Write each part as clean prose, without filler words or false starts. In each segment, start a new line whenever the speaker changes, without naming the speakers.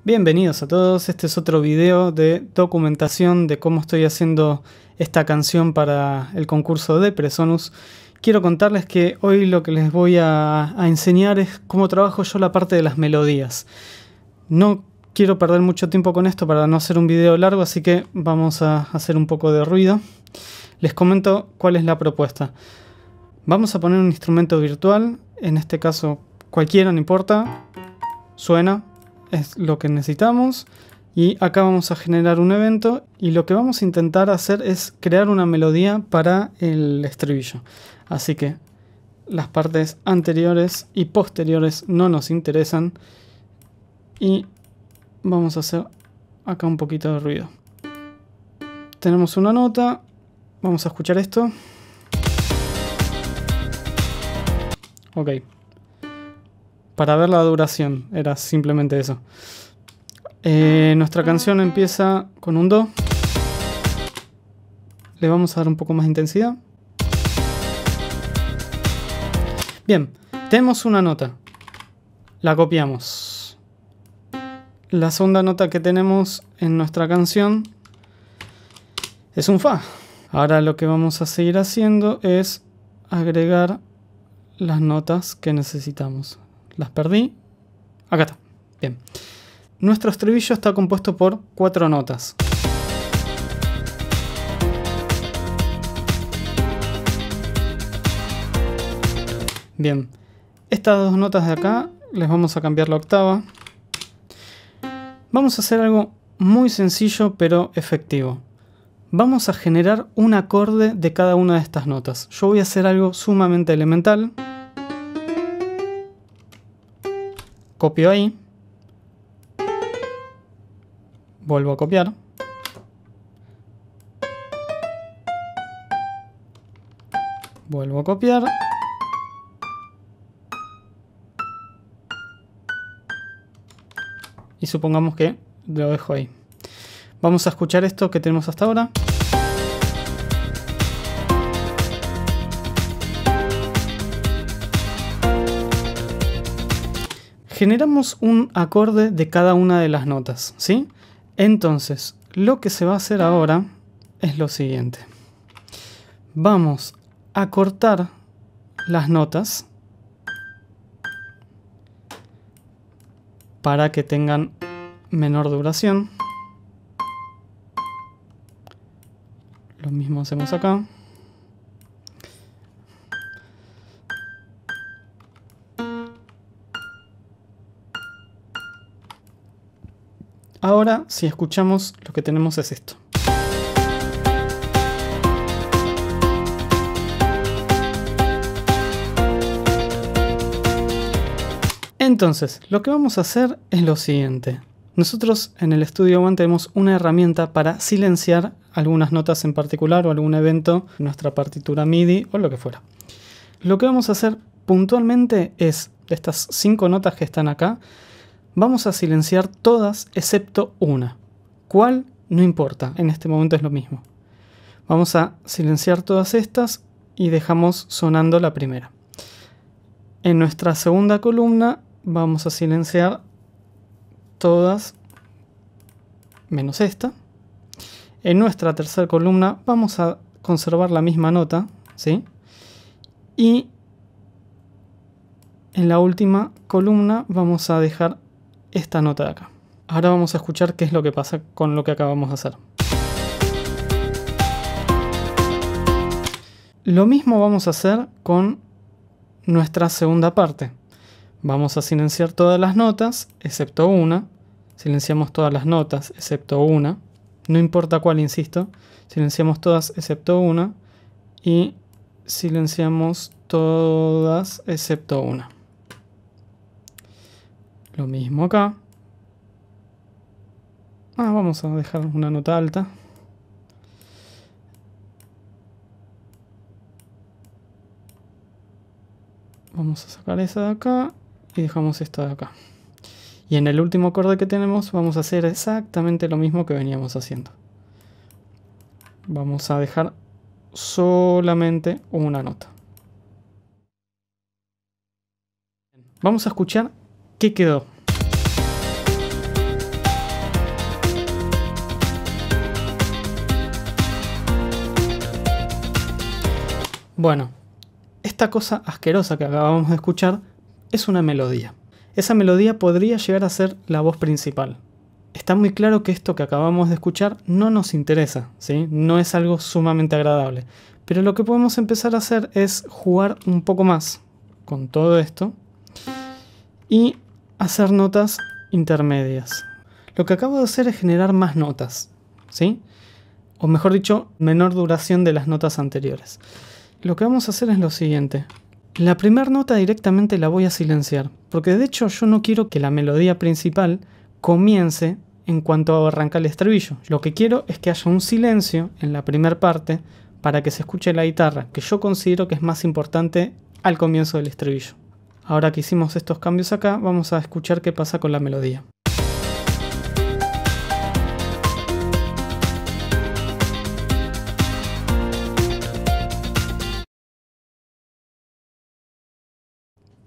Bienvenidos a todos, este es otro video de documentación de cómo estoy haciendo esta canción para el concurso de Presonus. Quiero contarles que hoy lo que les voy a enseñar es cómo trabajo yo la parte de las melodías. No quiero perder mucho tiempo con esto para no hacer un video largo, así que vamos a hacer un poco de ruido. Les comento cuál es la propuesta. Vamos a poner un instrumento virtual, en este caso cualquiera, no importa, suena. Es lo que necesitamos y acá vamos a generar un evento y lo que vamos a intentar hacer es crear una melodía para el estribillo. Así que las partes anteriores y posteriores no nos interesan y vamos a hacer acá un poquito de ruido. Tenemos una nota, vamos a escuchar esto. Ok. Para ver la duración, era simplemente eso. Nuestra canción empieza con un Do. Le vamos a dar un poco más de intensidad. Bien, tenemos una nota. La copiamos. La segunda nota que tenemos en nuestra canción es un Fa. Ahora lo que vamos a seguir haciendo es agregar las notas que necesitamos. Las perdí. Acá está. Bien. Nuestro estribillo está compuesto por 4 notas. Bien. Estas 2 notas de acá les vamos a cambiar la octava. Vamos a hacer algo muy sencillo pero efectivo. Vamos a generar un acorde de cada una de estas notas. Yo voy a hacer algo sumamente elemental. Copio ahí, vuelvo a copiar, vuelvo a copiar, y supongamos que lo dejo ahí. Vamos a escuchar esto que tenemos hasta ahora. Generamos un acorde de cada una de las notas, ¿sí? Entonces, lo que se va a hacer ahora es lo siguiente. Vamos a cortar las notas para que tengan menor duración. Lo mismo hacemos acá. Ahora, si escuchamos, lo que tenemos es esto. Entonces, lo que vamos a hacer es lo siguiente. Nosotros en el Studio One tenemos una herramienta para silenciar algunas notas en particular o algún evento en nuestra partitura MIDI o lo que fuera. Lo que vamos a hacer puntualmente es, de estas 5 notas que están acá, vamos a silenciar todas excepto una. ¿Cuál? No importa, en este momento es lo mismo. Vamos a silenciar todas estas y dejamos sonando la primera. En nuestra segunda columna vamos a silenciar todas menos esta. En nuestra tercera columna vamos a conservar la misma nota, ¿sí? Y en la última columna vamos a dejar esta nota de acá. Ahora vamos a escuchar qué es lo que pasa con lo que acabamos de hacer. Lo mismo vamos a hacer con nuestra segunda parte. Vamos a silenciar todas las notas, excepto una. Silenciamos todas las notas, excepto una. No importa cuál, insisto. Silenciamos todas, excepto una. Y silenciamos todas, excepto una. Lo mismo acá. Vamos a dejar una nota alta. Vamos a sacar esa de acá y dejamos esta de acá. Y en el último acorde que tenemos vamos a hacer exactamente lo mismo que veníamos haciendo. Vamos a dejar solamente una nota. Vamos a escuchar qué quedó. Bueno, esta cosa asquerosa que acabamos de escuchar es una melodía. Esa melodía podría llegar a ser la voz principal. Está muy claro que esto que acabamos de escuchar no nos interesa, ¿sí? No es algo sumamente agradable. Pero lo que podemos empezar a hacer es jugar un poco más con todo esto y hacer notas intermedias. Lo que acabo de hacer es generar más notas, ¿sí? O mejor dicho, menor duración de las notas anteriores. Lo que vamos a hacer es lo siguiente. La primera nota directamente la voy a silenciar, porque de hecho yo no quiero que la melodía principal comience en cuanto arranca el estribillo. Lo que quiero es que haya un silencio en la primera parte para que se escuche la guitarra, que yo considero que es más importante al comienzo del estribillo. Ahora que hicimos estos cambios acá, vamos a escuchar qué pasa con la melodía.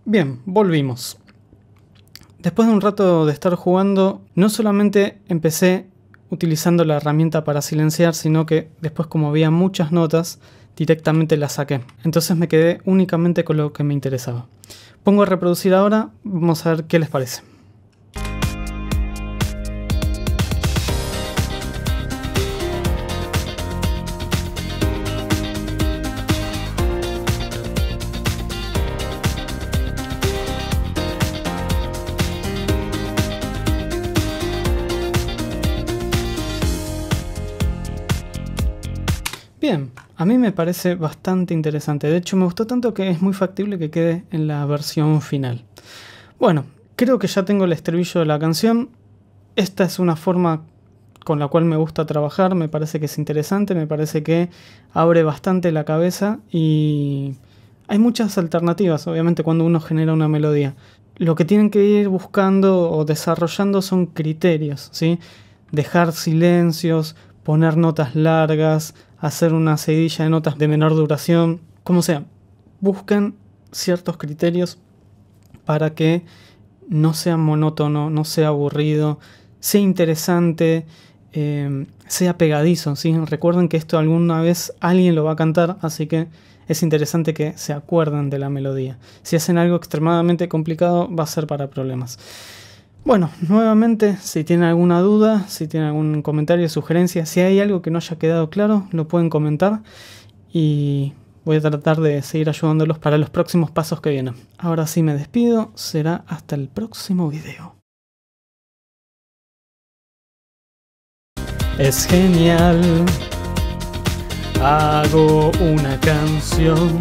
Bien, volvimos. Después de un rato de estar jugando, no solamente empecé utilizando la herramienta para silenciar, sino que después, como había muchas notas, directamente las saqué. Entonces me quedé únicamente con lo que me interesaba. Pongo a reproducir ahora, vamos a ver qué les parece. Bien, a mí me parece bastante interesante. De hecho, me gustó tanto que es muy factible que quede en la versión final. Bueno, creo que ya tengo el estribillo de la canción. Esta es una forma con la cual me gusta trabajar. Me parece que es interesante, me parece que abre bastante la cabeza y hay muchas alternativas, obviamente, cuando uno genera una melodía. Lo que tienen que ir buscando o desarrollando son criterios, ¿sí? Dejar silencios, poner notas largas, hacer una seguidilla de notas de menor duración, como sea. Buscan ciertos criterios para que no sea monótono, no sea aburrido, sea interesante, sea pegadizo, ¿sí? Recuerden que esto alguna vez alguien lo va a cantar, así que es interesante que se acuerden de la melodía. Si hacen algo extremadamente complicado, va a ser para problemas. Bueno, nuevamente, si tienen alguna duda, si tienen algún comentario, sugerencia, si hay algo que no haya quedado claro, lo pueden comentar y voy a tratar de seguir ayudándolos para los próximos pasos que vienen. Ahora sí me despido, será hasta el próximo video. Es genial, hago una canción